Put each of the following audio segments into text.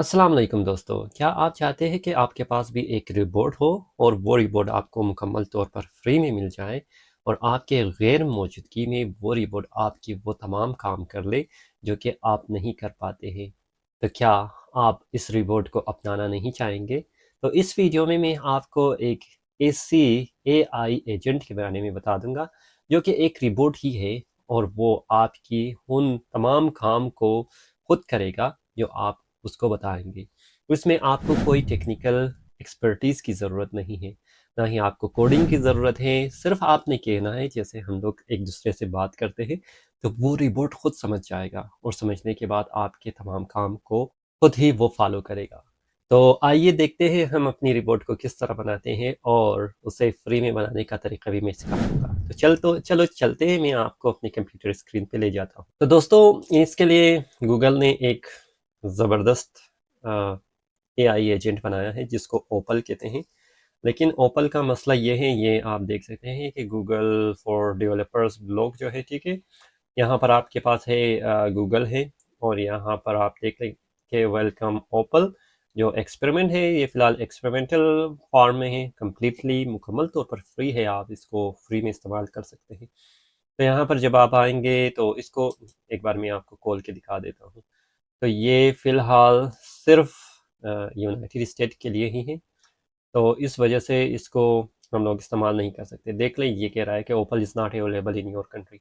अस्सलाम वालेकुम दोस्तों, क्या आप चाहते हैं कि आपके पास भी एक रिबोट हो और वो रिबोट आपको मुकम्मल तौर पर फ्री में मिल जाए और आपके गैर मौजूदगी में वो रिबोट आपकी वो तमाम काम कर ले जो कि आप नहीं कर पाते हैं। तो क्या आप इस रिबोट को अपनाना नहीं चाहेंगे? तो इस वीडियो में मैं आपको एक ऐसी एआई एजेंट के बारे में बता दूंगा जो कि एक रिबोट ही है और वो आपकी उन तमाम काम को खुद करेगा जो आप उसको बताएंगे। उसमें आपको कोई टेक्निकल एक्सपर्टीज़ की ज़रूरत नहीं है, ना ही आपको कोडिंग की ज़रूरत है। सिर्फ आपने कहना है, जैसे हम लोग एक दूसरे से बात करते हैं, तो वो रिबोट खुद समझ जाएगा और समझने के बाद आपके तमाम काम को खुद ही वो फॉलो करेगा। तो आइए देखते हैं हम अपनी रिबोट को किस तरह बनाते हैं और उसे फ्री में बनाने का तरीका भी मैं सिखाऊंगा। तो चलो चलते हैं, मैं आपको अपने कंप्यूटर स्क्रीन पे ले जाता हूँ। तो दोस्तों, इसके लिए गूगल ने एक ज़बरदस्त एआई एजेंट बनाया है जिसको ओपल कहते हैं। लेकिन ओपल का मसला ये है, ये आप देख सकते हैं कि गूगल फॉर डेवलपर्स ब्लॉग जो है, ठीक है, यहाँ पर आपके पास है गूगल है और यहाँ पर आप देख लें कि वेलकम ओपल। जो एक्सपेरिमेंट है ये फ़िलहाल एक्सपेरिमेंटल फॉर्म में है, कम्प्लीटली मुकम्मल तौर पर फ्री है, आप इसको फ्री में इस्तेमाल कर सकते हैं। तो यहाँ पर जब आप आएंगे तो इसको एक बार मैं आपको खोल के दिखा देता हूँ। तो ये फ़िलहाल सिर्फ यूनाइटेड स्टेट के लिए ही है, तो इस वजह से इसको हम लोग इस्तेमाल नहीं कर सकते। देख लें, ये कह रहा है कि Opal is not available in your country.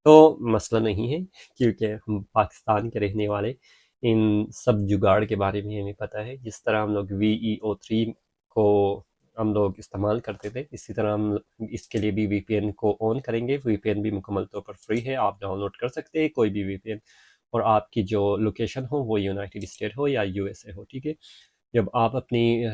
तो मसला नहीं है, क्योंकि हम पाकिस्तान के रहने वाले, इन सब जुगाड़ के बारे में हमें पता है। जिस तरह हम लोग VEO3 को हम लोग इस्तेमाल करते थे, इसी तरह हम इसके लिए भी VPN को ऑन करेंगे। VPN भी मुकम्मल तौर पर फ्री है, आप डाउनलोड कर सकते हैं कोई भी VPN, और आपकी जो लोकेशन हो वो यूनाइटेड स्टेट हो या USA हो, ठीक है। जब आप अपनी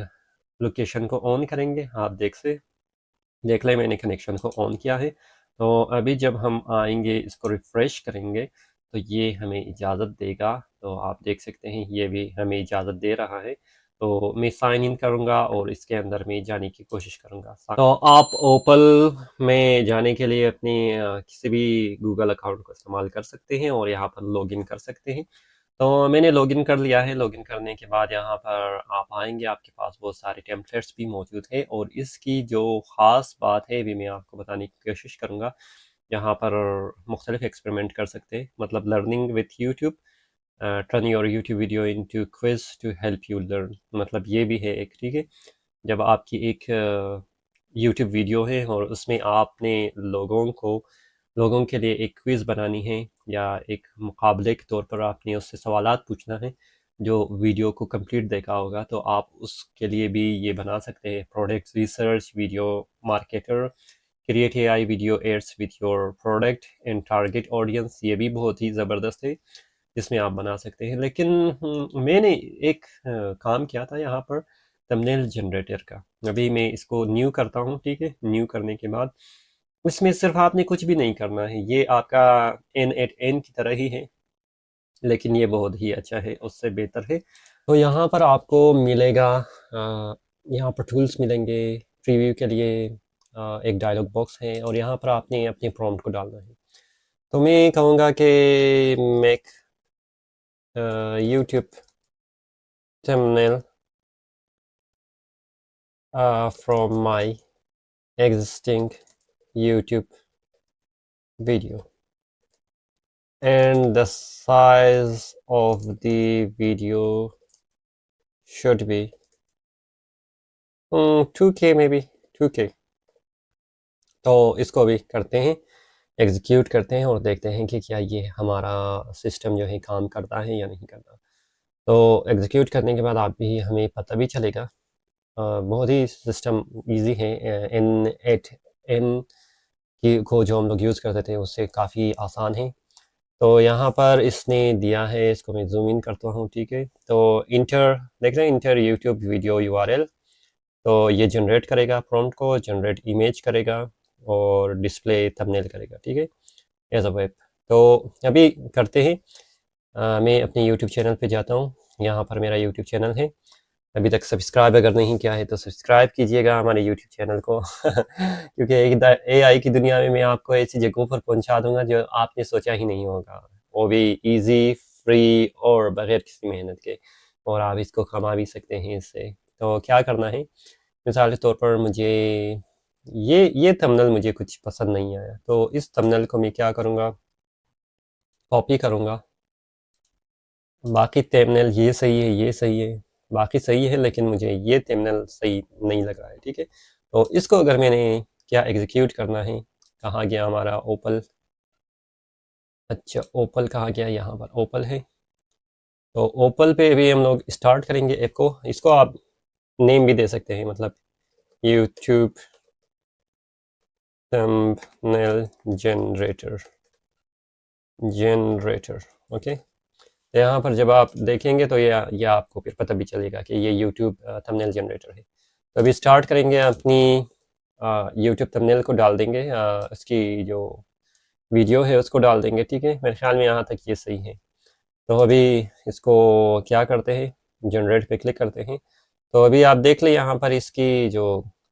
लोकेशन को ऑन करेंगे, आप देख लें मैंने कनेक्शन को ऑन किया है। तो अभी जब हम आएंगे, इसको रिफ़्रेश करेंगे, तो ये हमें इजाज़त देगा। तो आप देख सकते हैं ये भी हमें इजाज़त दे रहा है। तो मैं साइन इन करूँगा और इसके अंदर में जाने की कोशिश करूँगा। तो आप ओपल में जाने के लिए अपनी किसी भी गूगल अकाउंट को इस्तेमाल कर सकते हैं और यहाँ पर लॉगिन कर सकते हैं। तो मैंने लॉगिन कर लिया है। लॉगिन करने के बाद यहाँ पर आप आएंगे, आपके पास बहुत सारे टेम्पलेट्स भी मौजूद है और इसकी जो ख़ास बात है भी मैं आपको बताने की कोशिश करूँगा। यहाँ पर मुख्तलिफ एक्सपेरिमेंट कर सकते हैं, मतलब learning with YouTube, turn your YouTube video into quiz to help you learn, मतलब ये भी है एक, ठीक है। जब आपकी एक यूट्यूब वीडियो है और उसमें आपने लोगों के लिए एक क्विज़ बनानी है या एक मुकाबले के तौर पर आपने उससे सवालात पूछना है जो वीडियो को कंप्लीट देखा होगा, तो आप उसके लिए भी ये बना सकते हैं। Product research video marketer, create AI video ads with your product and target audience, ये भी बहुत ही ज़बरदस्त है जिसमें आप बना सकते हैं। लेकिन मैंने एक काम किया था यहाँ पर थंबनेल जनरेटर का। अभी मैं इसको न्यू करता हूँ, ठीक है। न्यू करने के बाद इसमें सिर्फ आपने कुछ भी नहीं करना है, ये आपका N8N की तरह ही है, लेकिन ये बहुत ही अच्छा है, उससे बेहतर है। तो यहाँ पर आपको मिलेगा, यहाँ पर टूल्स मिलेंगे प्रीव्यू के लिए, एक डायलॉग बॉक्स है और यहाँ पर आपने अपने प्रॉम्प्ट को डालना है। तो मैं कहूँगा कि make YouTube thumbnail from my existing YouTube video, and the size of the video should be 2K, maybe 2K। तो इसको भी करते हैं, एग्जीक्यूट करते हैं और देखते हैं कि क्या ये हमारा सिस्टम जो है काम करता है या नहीं करता। तो एग्जीक्यूट करने के बाद आप भी हमें पता भी चलेगा। बहुत ही सिस्टम इजी है। N8N की को जो हम लोग यूज़ करते थे उससे काफ़ी आसान है। तो यहाँ पर इसने दिया है, इसको मैं जूम इन करता हूँ, ठीक है। तो इंटर, देख रहे हैं, इंटर यूट्यूब वीडियो URL। तो ये जनरेट करेगा, प्रॉम्प्ट को जनरेट इमेज करेगा और डिस्प्ले थंबनेल करेगा, ठीक है, एज अ वेब। तो अभी करते हैं, मैं अपने यूट्यूब चैनल पे जाता हूँ। यहाँ पर मेरा यूट्यूब चैनल है। अभी तक सब्सक्राइब अगर नहीं किया है तो सब्सक्राइब कीजिएगा हमारे यूट्यूब चैनल को क्योंकि एक AI की दुनिया में मैं आपको ऐसी जगहों पर पहुंचा दूंगा जो आपने सोचा ही नहीं होगा, वो भी इजी, फ्री और बगैर किसी मेहनत के। और आप इसको कमा भी सकते हैं इससे। तो क्या करना है, मिसाल के तौर पर मुझे ये थंबनेल मुझे कुछ पसंद नहीं आया, तो इस थंबनेल को मैं क्या करूँगा, कॉपी करूँगा। बाकी थंबनेल ये सही है, ये सही है, बाकी सही है, लेकिन मुझे ये थंबनेल सही नहीं लग रहा है, ठीक है। तो इसको अगर मैंने क्या एग्जीक्यूट करना है, कहाँ गया हमारा ओपल, अच्छा ओपल कहाँ गया, यहाँ पर ओपल है। तो ओपल पे भी हम लोग स्टार्ट करेंगे ऐप को। इसको आप नेम भी दे सकते हैं, मतलब यूट्यूब थंबनेल जनरेटर, ओके। तो यहाँ पर जब आप देखेंगे तो ये आपको फिर पता भी चलेगा कि ये यूट्यूब थंबनेल जनरेटर है। तो अभी स्टार्ट करेंगे, अपनी यूट्यूब थंबनेल को डाल देंगे, इसकी जो वीडियो है उसको डाल देंगे, ठीक है। मेरे ख्याल में यहाँ तक ये सही है। तो अभी इसको क्या करते हैं, जनरेट पे क्लिक करते हैं। तो अभी आप देख लें यहाँ पर इसकी जो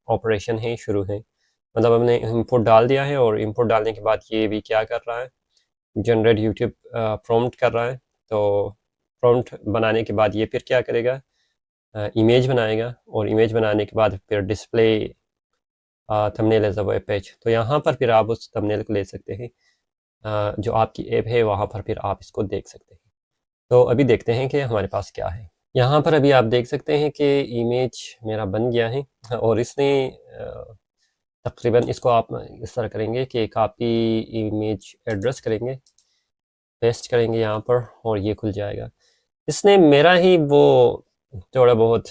ऑपरेशन है शुरू है, मतलब हमने इंपुट डाल दिया है और इंपुट डालने के बाद ये भी क्या कर रहा है, जनरेट यूट्यूब प्रॉम्प्ट कर रहा है। तो प्रॉम्प्ट बनाने के बाद ये फिर क्या करेगा, इमेज बनाएगा, और इमेज बनाने के बाद फिर display thumbnail as a web page. तो यहाँ पर फिर आप उस थंबनेल को ले सकते हैं, जो आपकी ऐप है वहाँ पर फिर आप इसको देख सकते हैं। तो अभी देखते हैं कि हमारे पास क्या है। यहाँ पर अभी आप देख सकते हैं कि इमेज मेरा बन गया है, और इसने तकरीबन इसको आप इस तरह करेंगे कि कॉपी इमेज एड्रेस करेंगे, पेस्ट करेंगे यहाँ पर, और ये खुल जाएगा। इसने मेरा ही वो थोड़ा बहुत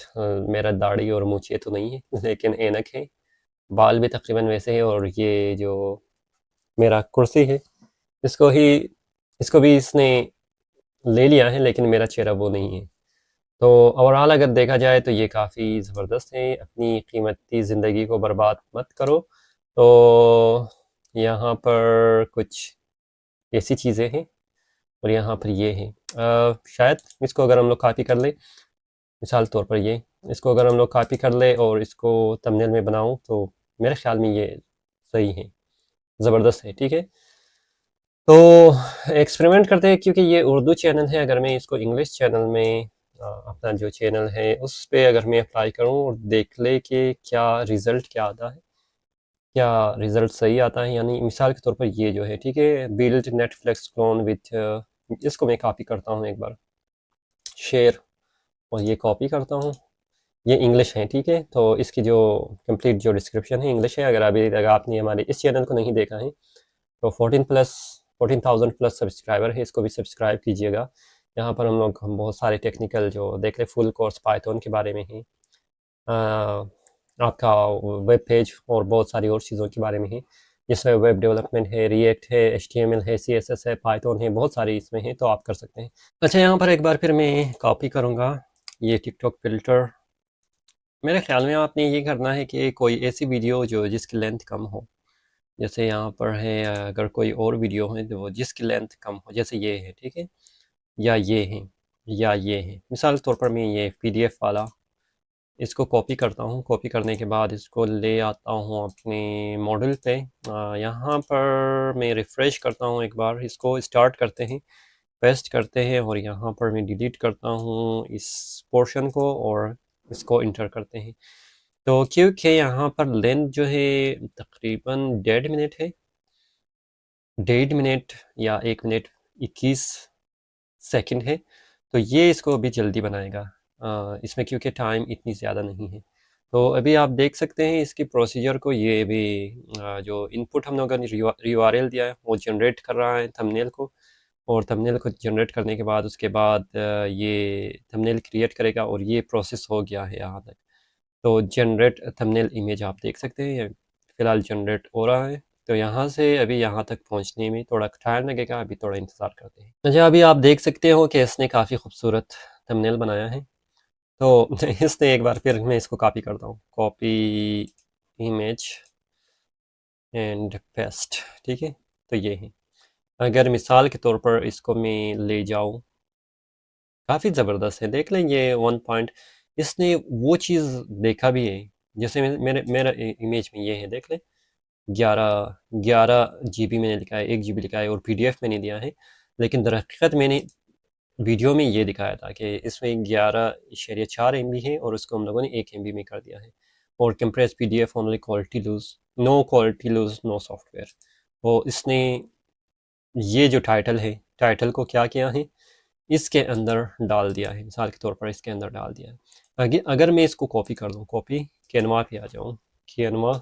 मेरा दाढ़ी और मूछें तो नहीं है, लेकिन ऐनक है, बाल भी तकरीबन वैसे है, और ये जो मेरा कुर्सी है इसको ही इसको भी इसने ले लिया है, लेकिन मेरा चेहरा वो नहीं है। तो ओवरऑल अगर देखा जाए तो ये काफ़ी ज़बरदस्त है। अपनी कीमती ज़िंदगी को बर्बाद मत करो। तो यहाँ पर कुछ ऐसी चीज़ें हैं, और यहाँ पर ये है। शायद इसको अगर हम लोग कॉपी कर लें, मिसाल तौर पर ये, इसको अगर हम लोग कॉपी कर ले और इसको थंबनेल में बनाऊं, तो मेरे ख्याल में ये सही है, ज़बरदस्त है, ठीक है। तो एक्सपेरिमेंट करते हैं, क्योंकि ये उर्दू चैनल है। अगर मैं इसको इंग्लिश चैनल में अपना जो चैनल है उस पे अगर मैं अप्लाई करूं और देख ले कि क्या रिज़ल्ट क्या आता है, क्या रिज़ल्ट सही आता है, यानी मिसाल के तौर पर ये जो है, ठीक है, बिल्ड नेटफ्लिक्स क्लोन विथ, इसको मैं कॉपी करता हूँ एक बार, शेयर, और ये कॉपी करता हूँ। ये इंग्लिश है, ठीक है। तो इसकी जो कंप्लीट जो डिस्क्रिप्शन है इंग्लिश है। अगर अभी तक आपने हमारे इस चैनल को नहीं देखा है, तो 14,000 प्लस सब्सक्राइबर है, इसको भी सब्सक्राइब कीजिएगा। यहाँ पर हम बहुत सारे टेक्निकल जो देख रहे, फुल कोर्स पाइथन के बारे में है, आपका वेब पेज और बहुत सारी और चीज़ों के बारे में है, जिसमें वेब डेवलपमेंट है, रिएक्ट है, HTML है, CSS है, पाइथन है, बहुत सारी इसमें है, तो आप कर सकते हैं। अच्छा, यहाँ पर एक बार फिर मैं कॉपी करूँगा ये टिकटॉक फिल्टर। मेरे ख्याल में आपने ये करना है कि कोई ऐसी वीडियो जो जिसकी लेंथ कम हो, जैसे यहाँ पर है, अगर कोई और वीडियो है तो वो जिसकी लेंथ कम हो, जैसे ये है, ठीक है, या ये है, या ये है। मिसाल के तौर पर मैं ये PDF वाला इसको कॉपी करता हूँ। कॉपी करने के बाद इसको ले आता हूँ अपने मॉडल पे। यहाँ पर मैं रिफ़्रेश करता हूँ एक बार, इसको स्टार्ट करते हैं, पेस्ट करते हैं, और यहाँ पर मैं डिलीट करता हूँ इस पोर्शन को, और इसको इंटर करते हैं। तो क्योंकि यहाँ पर लेंथ जो है तकरीबन 1.5 मिनट है, 1.5 मिनट या 1 मिनट 21 सेकंड है, तो ये इसको अभी जल्दी बनाएगा, इसमें क्योंकि टाइम इतनी ज़्यादा नहीं है। तो अभी आप देख सकते हैं इसकी प्रोसीजर को। ये भी जो इनपुट हम लोगों ने URL दिया है वो जनरेट कर रहा है थंबनेल को, और थंबनेल को जनरेट करने के बाद उसके बाद ये थंबनेल क्रिएट करेगा, और ये प्रोसेस हो गया है यहाँ तक। तो जनरेट थंबनेल इमेज आप देख सकते हैं, ये फ़िलहाल जनरेट हो रहा है। तो यहाँ से अभी यहाँ तक पहुँचने में थोड़ा टाइम लगेगा, अभी थोड़ा इंतज़ार करते हैं। अच्छा, अभी आप देख सकते हो कि इसने काफ़ी खूबसूरत थंबनेल बनाया है। तो इसने एक बार फिर मैं इसको कॉपी करता हूँ, कॉपी इमेज एंड पेस्ट, ठीक है। तो ये है, अगर मिसाल के तौर पर इसको मैं ले जाऊँ, काफ़ी ज़बरदस्त है, देख लें ये 1 पॉइंट, इसने वो चीज़ देखा भी है, जैसे मेरा इमेज में ये है, देख लें, 11 GB मैंने लिखा है, 1 GB लिखा है, और PDF मैंने दिया है, लेकिन दरअसल मैंने वीडियो में ये दिखाया था कि इसमें 11.4 MB है और उसको हम लोगों ने 1 MB में कर दिया है। और compress PDF only quality lose, no quality lose no software. तो इसने ये जो टाइटल है, टाइटल को क्या किया है, इसके अंदर डाल दिया है, मिसाल के तौर पर इसके अंदर डाल दिया है। अगर मैं इसको कॉपी कर दूँ, कॉपी कैनवा पे आ जाऊँ, कैनवा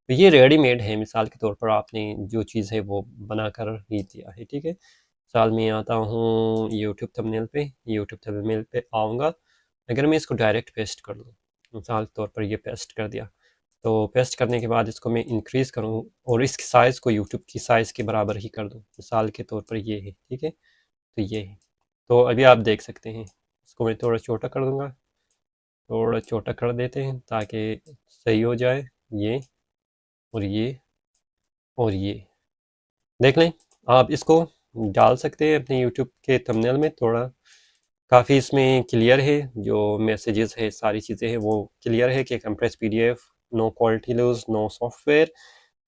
तो ये रेडीमेड है, मिसाल के तौर पर आपने जो चीज़ है वो बना कर ही दिया है, ठीक है। मिसाल मैं आता हूँ यूट्यूब थंबनेल पे, यूट्यूब थंबनेल पे आऊँगा, अगर मैं इसको डायरेक्ट पेस्ट कर दूँ, मिसाल के तौर पर ये पेस्ट कर दिया, तो पेस्ट करने के बाद इसको मैं इंक्रीज़ करूँ और इसकी साइज़ को यूट्यूब की साइज़ के बराबर ही कर दूँ, मिसाल के तौर पर ये है, ठीक है। तो ये है, तो अभी आप देख सकते हैं, इसको मैं थोड़ा छोटा कर दूँगा, थोड़ा छोटा कर देते हैं ताकि सही हो जाए, ये और ये और ये देख लें। आप इसको डाल सकते हैं अपने यूट्यूब के थंबनेल में, थोड़ा काफ़ी इसमें क्लियर है, जो मैसेजेस है सारी चीज़ें हैं वो क्लियर है कि compress PDF, no quality lose no software,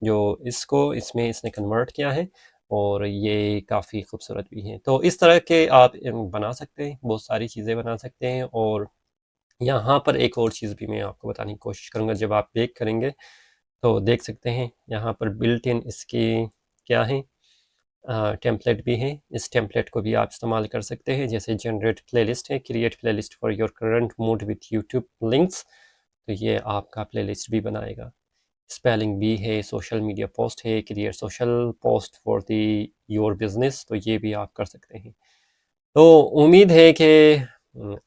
जो इसको इसमें इसने कन्वर्ट किया है और ये काफ़ी खूबसूरत भी है। तो इस तरह के आप बना सकते हैं, बहुत सारी चीज़ें बना सकते हैं। और यहाँ पर एक और चीज़ भी मैं आपको बताने की कोशिश करूँगा, जब आप बेक करेंगे तो देख सकते हैं यहाँ पर बिल्ट इन इसकी क्या है, टेम्पलेट भी है। इस टेम्पलेट को भी आप इस्तेमाल कर सकते हैं, जैसे जनरेट प्लेलिस्ट है, create playlist for your current mood with YouTube links, तो ये आपका प्लेलिस्ट भी बनाएगा। स्पेलिंग भी है, सोशल मीडिया पोस्ट है, create social post for the your business, तो ये भी आप कर सकते हैं। तो उम्मीद है कि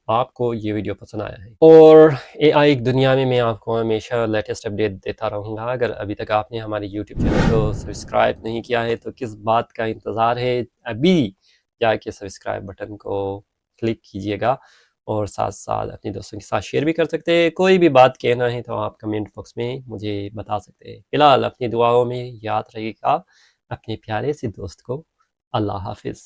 आपको ये वीडियो पसंद आया है और AI की दुनिया में मैं आपको हमेशा लेटेस्ट अपडेट देता रहूँगा। अगर अभी तक आपने हमारे यूट्यूब चैनल को सब्सक्राइब नहीं किया है तो किस बात का इंतज़ार है, अभी जाके सब्सक्राइब बटन को क्लिक कीजिएगा और साथ साथ अपने दोस्तों के साथ शेयर भी कर सकते हैं। कोई भी बात कहना है तो आप कमेंट बॉक्स में मुझे बता सकते हैं। फिलहाल अपनी दुआओं में याद रखिएगा अपने प्यारे से दोस्त को। अल्लाह हाफिज़।